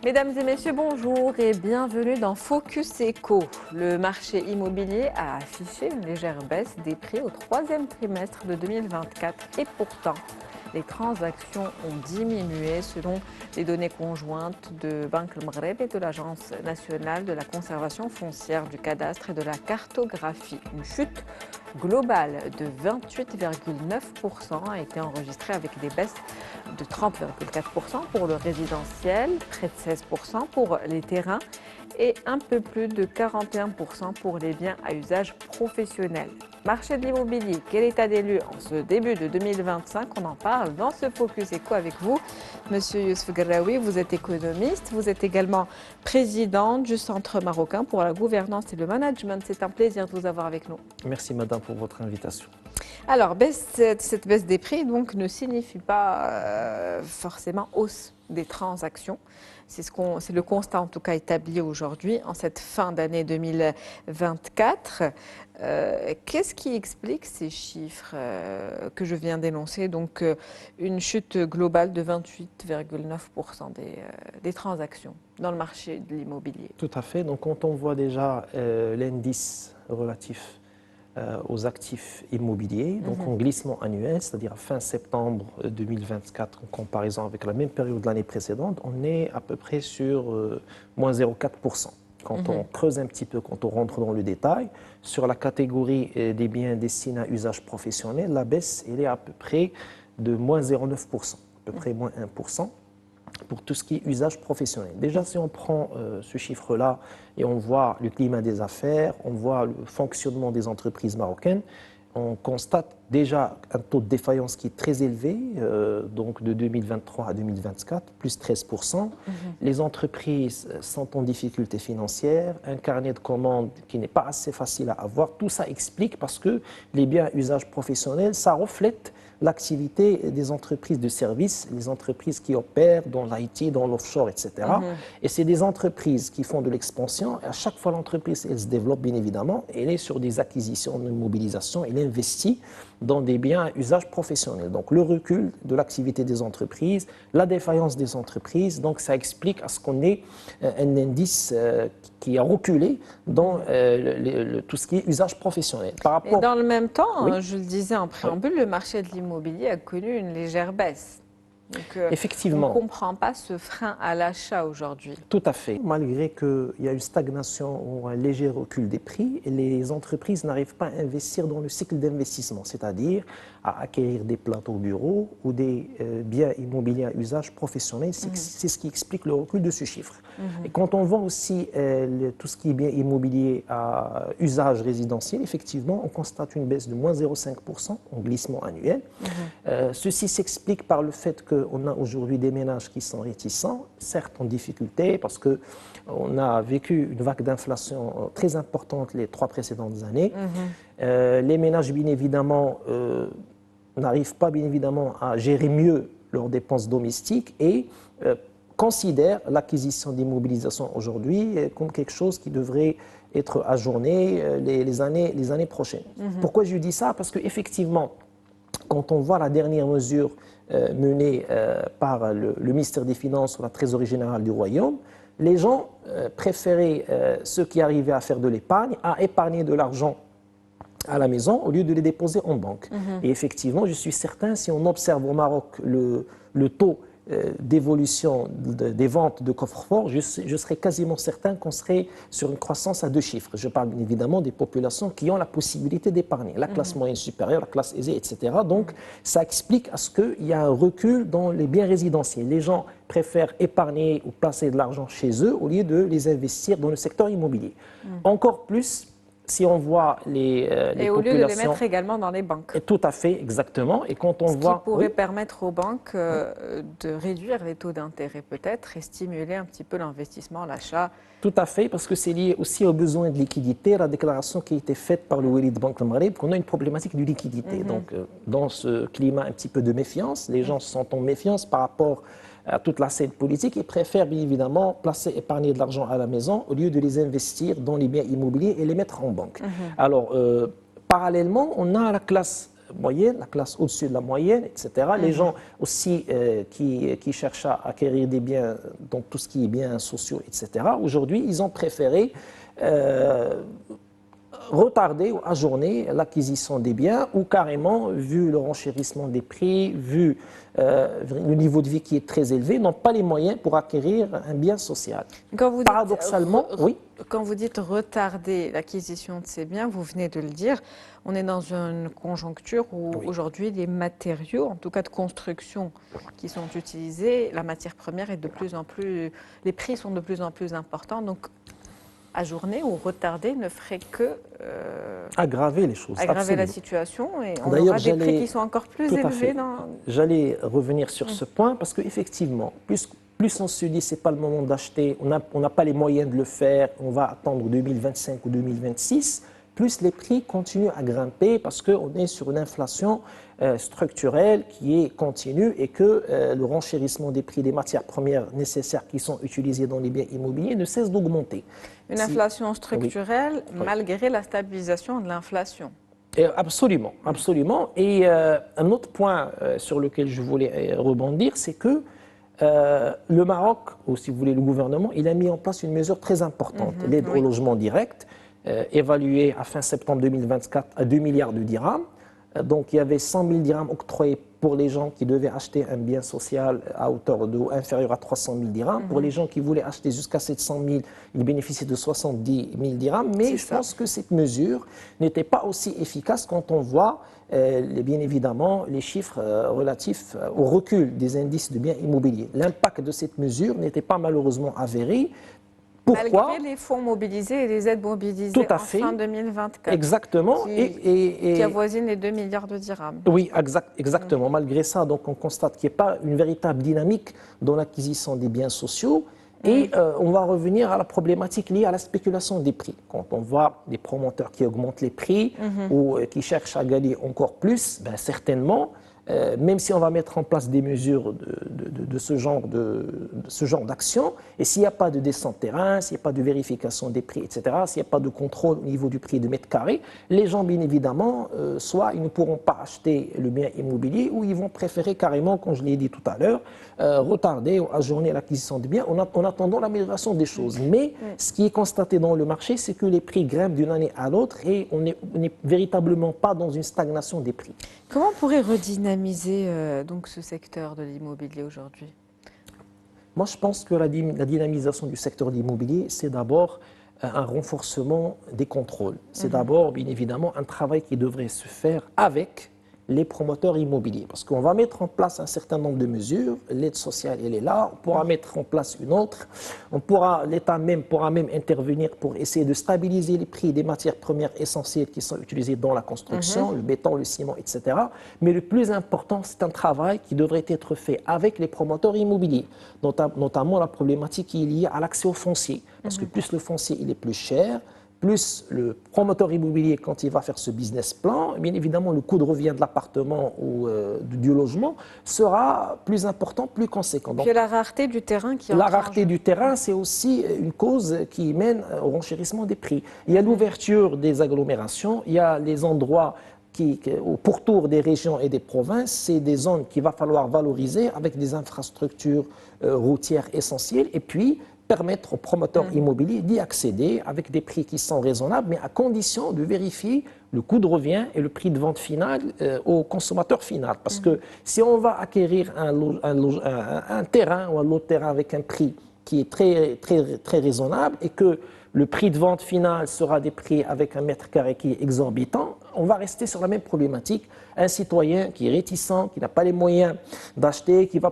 Mesdames et messieurs, bonjour et bienvenue dans Focus Eco. Le marché immobilier a affiché une légère baisse des prix au troisième trimestre de 2024 et pourtant, les transactions ont diminué selon les données conjointes de Banque El Maghreb et de l'Agence nationale de la conservation foncière du cadastre et de la cartographie. Une chute globale de 28,9% a été enregistrée avec des baisses de 30,4% pour le résidentiel, près de 16% pour les terrains et un peu plus de 41% pour les biens à usage professionnel. Marché de l'immobilier, quel état des lieux en ce début de 2025? On en parle dans ce Focus Eco avec vous. Monsieur Youssef Garraoui, vous êtes économiste, vous êtes également président du Centre marocain pour la gouvernance et le management. C'est un plaisir de vous avoir avec nous. Merci madame pour votre invitation. Alors, cette baisse des prix donc, ne signifie pas forcément hausse des transactions. C'est le constat en tout cas établi aujourd'hui en cette fin d'année 2024. Qu'est-ce qui explique ces chiffres que je viens d'énoncer? Donc une chute globale de 28,9% des transactions dans le marché de l'immobilier. Tout à fait. Donc quand on voit déjà l'indice relatif aux actifs immobiliers, donc en glissement annuel, c'est-à-dire à fin septembre 2024, en comparaison avec la même période de l'année précédente, on est à peu près sur moins 0,4%. Quand on creuse un petit peu, quand on rentre dans le détail, sur la catégorie des biens destinés à usage professionnel, la baisse elle est à peu près de moins 0,9%, à peu près moins 1%. Pour tout ce qui est usage professionnel. Déjà, si on prend ce chiffre-là et on voit le climat des affaires, on voit le fonctionnement des entreprises marocaines, on constate déjà un taux de défaillance qui est très élevé, donc de 2023 à 2024, plus 13%. Les entreprises sont en difficulté financière, un carnet de commandes qui n'est pas assez facile à avoir. Tout ça explique parce que les biens à usage professionnel, ça reflète l'activité des entreprises de services, les entreprises qui opèrent dans l'IT, dans l'offshore, etc. Et c'est des entreprises qui font de l'expansion. À chaque fois, l'entreprise, elle se développe, bien évidemment. Elle est sur des acquisitions, une mobilisation. Elle investit dans des biens à usage professionnel. Donc, le recul de l'activité des entreprises, la défaillance des entreprises, donc ça explique à ce qu'on ait un indice qui a reculé dans tout ce qui est usage professionnel. Et dans le même temps, Oui. je le disais en préambule, le marché de l'immobilier a connu une légère baisse. Donc, effectivement. On ne comprend pas ce frein à l'achat aujourd'hui. Tout à fait. Malgré qu'il y a une stagnation ou un léger recul des prix, les entreprises n'arrivent pas à investir dans le cycle d'investissement, c'est-à-dire à acquérir des plateaux bureaux ou des biens immobiliers à usage professionnel. C'est ce qui explique le recul de ce chiffre. Et quand on voit aussi tout ce qui est bien immobilier à usage résidentiel, effectivement, on constate une baisse de moins 0,5% en glissement annuel. Ceci s'explique par le fait qu'on a aujourd'hui des ménages qui sont réticents, certes en difficulté, parce qu'on a vécu une vague d'inflation très importante les 3 précédentes années. Les ménages, bien évidemment, n'arrivent pas, bien évidemment, à gérer mieux leurs dépenses domestiques et considèrent l'acquisition d'immobilisation aujourd'hui comme quelque chose qui devrait être ajourné les années prochaines. Pourquoi je dis ça? Parce qu'effectivement, quand on voit la dernière mesure menée par le ministère des Finances ou la Trésorerie générale du Royaume, les gens préféraient, ceux qui arrivaient à faire de l'épargne, à épargner de l'argent à la maison au lieu de les déposer en banque. Et effectivement, je suis certain, si on observe au Maroc le taux d'évolution des ventes de coffres-forts, je serais quasiment certain qu'on serait sur une croissance à 2 chiffres. Je parle bien évidemment des populations qui ont la possibilité d'épargner, la classe moyenne supérieure, la classe aisée, etc. Donc, ça explique à ce qu'il y a un recul dans les biens résidentiels. Les gens préfèrent épargner ou placer de l'argent chez eux au lieu de les investir dans le secteur immobilier. Encore plus, si on voit les populations... Et au lieu de les mettre également dans les banques. Tout à fait, exactement. Et quand on voit... Ce qui pourrait permettre aux banques de réduire les taux d'intérêt peut-être et stimuler un petit peu l'investissement, l'achat. Tout à fait, parce que c'est lié aussi aux besoins de liquidité, la déclaration qui a été faite par le Walid Banque El Maghreb, qu'on a une problématique de liquidité. Donc, dans ce climat un petit peu de méfiance, les gens sont en méfiance par rapport à toute la scène politique, ils préfèrent bien évidemment épargner de l'argent à la maison au lieu de les investir dans les biens immobiliers et les mettre en banque. Alors, parallèlement, on a la classe moyenne, la classe au-dessus de la moyenne, etc. Les gens aussi qui cherchent à acquérir des biens, donc tout ce qui est biens sociaux, etc. Aujourd'hui, ils ont préféré retarder ou ajourner l'acquisition des biens ou carrément, vu le renchérissement des prix, vu le niveau de vie qui est très élevé, n'ont pas les moyens pour acquérir un bien social. Quand vous dites, Paradoxalement, oui. Quand vous dites retarder l'acquisition de ces biens, vous venez de le dire, on est dans une conjoncture où aujourd'hui les matériaux, en tout cas de construction, qui sont utilisés, la matière première est de plus en plus, les prix sont de plus en plus importants. Donc ajourner ou retarder ne ferait que aggraver les choses. Aggraver absolument. la situation et on aura des prix qui sont encore plus élevés. J'allais revenir sur ce point parce qu'effectivement, plus on se dit c'est pas le moment d'acheter, on n'a pas les moyens de le faire, on va attendre 2025 ou 2026, plus les prix continuent à grimper parce qu'on est sur une inflation structurelle qui est continue et que le renchérissement des prix des matières premières nécessaires qui sont utilisées dans les biens immobiliers ne cesse d'augmenter. Une inflation structurelle malgré la stabilisation de l'inflation. Absolument, absolument. Et un autre point sur lequel je voulais rebondir, c'est que le Maroc, ou si vous voulez le gouvernement, il a mis en place une mesure très importante, l'aide au logement direct, évaluée à fin septembre 2024 à 2 milliards de dirhams. Donc il y avait 100 000 dirhams octroyés pour les gens qui devaient acheter un bien social à hauteur de inférieure à 300 000 dirhams. Pour les gens qui voulaient acheter jusqu'à 700 000, ils bénéficiaient de 70 000 dirhams. Mais je pense que cette mesure n'était pas aussi efficace quand on voit bien évidemment les chiffres relatifs au recul des indices de biens immobiliers. L'impact de cette mesure n'était pas malheureusement avéré. Pourquoi? Malgré les fonds mobilisés et les aides mobilisées en fin 2024. Exactement. Qui avoisinent les 2 milliards de dirhams. Oui, exactement. Malgré ça, donc, on constate qu'il n'y a pas une véritable dynamique dans l'acquisition des biens sociaux. Et on va revenir à la problématique liée à la spéculation des prix. Quand on voit des promoteurs qui augmentent les prix ou qui cherchent à gagner encore plus, ben certainement, même si on va mettre en place des mesures de ce genre d'action, et s'il n'y a pas de descente terrain, s'il n'y a pas de vérification des prix, etc., s'il n'y a pas de contrôle au niveau du prix de mètre carré, les gens, bien évidemment, soit ils ne pourront pas acheter le bien immobilier, ou ils vont préférer carrément, comme je l'ai dit tout à l'heure, retarder ou ajourner l'acquisition des biens en attendant l'amélioration des choses. Mais ce qui est constaté dans le marché, c'est que les prix grimpent d'une année à l'autre et on n'est véritablement pas dans une stagnation des prix. Comment on pourrait redynamiser donc ce secteur de l'immobilier aujourd'hui? Moi, je pense que la dynamisation du secteur de l'immobilier, c'est d'abord un renforcement des contrôles. C'est d'abord, bien évidemment, un travail qui devrait se faire avec les promoteurs immobiliers. Parce qu'on va mettre en place un certain nombre de mesures. L'aide sociale, elle est là. On pourra mettre en place une autre. L'État même pourra même intervenir pour essayer de stabiliser les prix des matières premières essentielles qui sont utilisées dans la construction, le béton, le ciment, etc. Mais le plus important, c'est un travail qui devrait être fait avec les promoteurs immobiliers, notamment la problématique qui est liée à l'accès au foncier. Parce que plus le foncier il est plus cher, plus le promoteur immobilier, quand il va faire ce business plan, bien évidemment, le coût de revient de l'appartement ou du logement sera plus important, plus conséquent. Donc, la rareté du terrain qui La rareté du terrain, c'est aussi une cause qui mène au renchérissement des prix. Il y a l'ouverture des agglomérations, il y a les endroits au pourtour des régions et des provinces, c'est des zones qu'il va falloir valoriser avec des infrastructures routières essentielles et puis permettre aux promoteurs immobiliers d'y accéder avec des prix qui sont raisonnables, mais à condition de vérifier le coût de revient et le prix de vente final au consommateur final. Parce que si on va acquérir un terrain ou un lot de terrain avec un prix qui est très raisonnable et que le prix de vente final sera des prix avec un mètre carré qui est exorbitant, on va rester sur la même problématique. Un citoyen qui est réticent, qui n'a pas les moyens d'acheter, qui va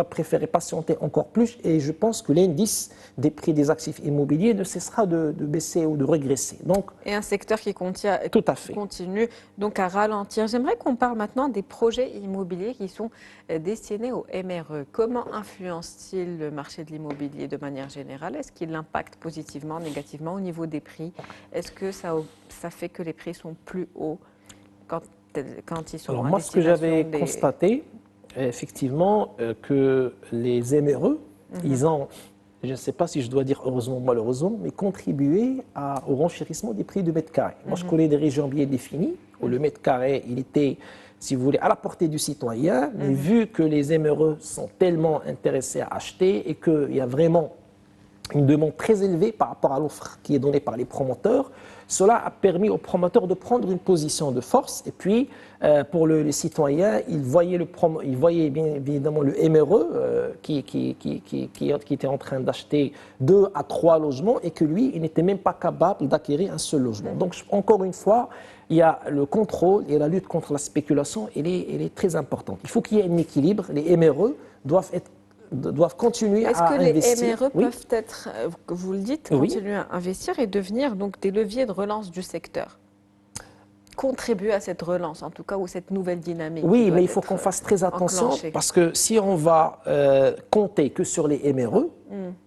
préférer patienter encore plus. Et je pense que l'indice des prix des actifs immobiliers ne cessera de baisser ou de régresser. Et un secteur qui continue donc à ralentir. J'aimerais qu'on parle maintenant des projets immobiliers qui sont destinés au MRE. Comment influence-t-il le marché de l'immobilier de manière générale? Est-ce qu'il l'impacte positivement, négativement au niveau des prix? Est-ce que ça fait que les prix sont plus hauts quand ils sont Alors moi, ce que j'avais constaté, effectivement, que les MRE, ils ont je ne sais pas si je dois dire heureusement ou malheureusement, mais contribué au renchérissement des prix du mètre carré. Moi, je connais des régions bien définies où le mètre carré, il était, si vous voulez, à la portée du citoyen, mais vu que les émereux sont tellement intéressés à acheter et qu'il y a vraiment une demande très élevée par rapport à l'offre qui est donnée par les promoteurs, cela a permis aux promoteurs de prendre une position de force. Et puis, pour les citoyens, ils voyaient bien évidemment le MRE qui était en train d'acheter 2 à 3 logements et que lui, il n'était même pas capable d'acquérir un seul logement. Donc, encore une fois, il y a le contrôle et la lutte contre la spéculation, elle est très importante. Il faut qu'il y ait un équilibre. Les MRE doivent continuer à investir. Est-ce que les MRE peuvent être, vous le dites, continuer à investir et devenir donc des leviers de relance du secteur? Contribuer à cette relance, en tout cas, ou cette nouvelle dynamique. Oui, mais il faut qu'on fasse très attention parce que si on va compter que sur les MRE,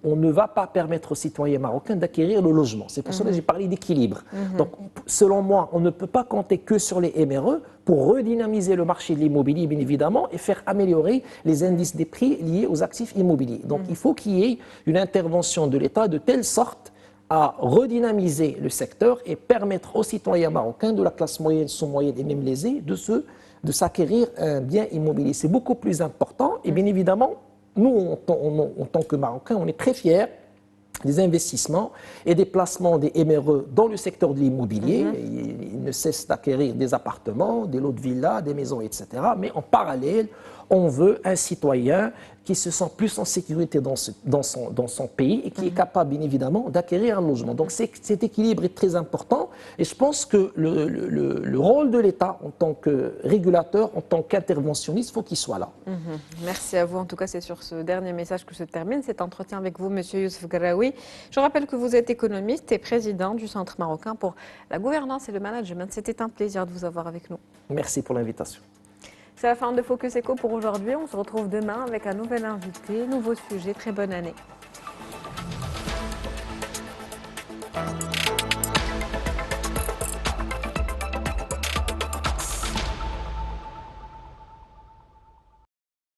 on ne va pas permettre aux citoyens marocains d'acquérir le logement. C'est pour cela que j'ai parlé d'équilibre. Donc, selon moi, on ne peut pas compter que sur les MRE pour redynamiser le marché de l'immobilier, bien évidemment, et faire améliorer les indices des prix liés aux actifs immobiliers. Donc, il faut qu'il y ait une intervention de l'État de telle sorte à redynamiser le secteur et permettre aux citoyens marocains de la classe moyenne, sous-moyenne et même lésés de s'acquérir un bien immobilier. C'est beaucoup plus important et bien évidemment, nous, en tant que Marocains, on est très fiers des investissements et des placements des MRE dans le secteur de l'immobilier. Ils ne cessent d'acquérir des appartements, des lots de villas, des maisons, etc. Mais en parallèle, on veut un citoyen qui se sent plus en sécurité dans son pays et qui est capable, bien évidemment, d'acquérir un logement. Donc cet équilibre est très important et je pense que le rôle de l'État en tant que régulateur, en tant qu'interventionniste, il faut qu'il soit là. Merci à vous. En tout cas, c'est sur ce dernier message que se termine cet entretien avec vous, Monsieur Yousef Garaoui. Je rappelle que vous êtes économiste et président du Centre marocain pour la gouvernance et le management. C'était un plaisir de vous avoir avec nous. Merci pour l'invitation. C'est la fin de Focus Eco pour aujourd'hui. On se retrouve demain avec un nouvel invité, nouveau sujet. Très bonne année.